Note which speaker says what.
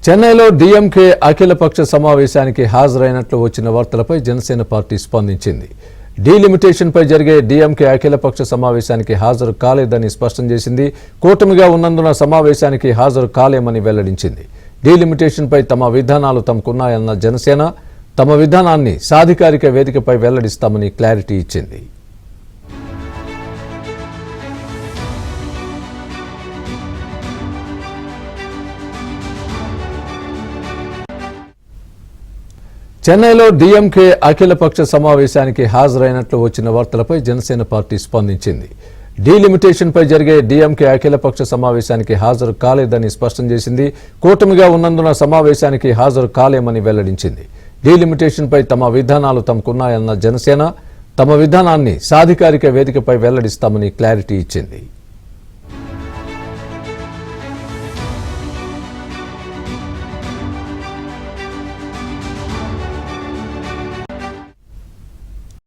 Speaker 1: చెన్నైలో డీఎంకే అఖిలపక్ష సమావేశానికి హాజరైనట్లు వచ్చిన వార్తలపై జనసేన పార్టీ స్పందించింది. డీలిమిటేషన్పై జరిగే డీఎంకే అఖిలపక్ష సమావేశానికి హాజరు కాలేదని స్పష్టం చేసింది. కూటమిగా ఉన్నందున సమావేశానికి హాజరు కాలేమని వెల్లడించింది. డీలిమిటేషన్పై తమ విధానాలు తమకున్నాయన్న జనసేన తమ విధానాన్ని సాధికారిక వేదికపై వెల్లడిస్తామని క్లారిటీ ఇచ్చింది. చెన్నైలో డీఎంకే అఖిలపక్ష సమావేశానికి హాజరైనట్లు వచ్చిన వార్తలపై జనసేన పార్టీ స్పందించింది. డీలిమిటేషన్పై జరిగే డీఎంకే అఖిలపక్ష సమావేశానికి హాజరు కాలేదని స్పష్టం చేసింది. కూటమిగా ఉన్నందున సమావేశానికి హాజరు కాలేమని వెల్లడించింది. డీలిమిటేషన్పై తమ విధానాలు తమకున్నాయన్న జనసేన తమ విధానాన్ని సాధికారిక వేదికపై వెల్లడిస్తామని క్లారిటీ ఇచ్చింది.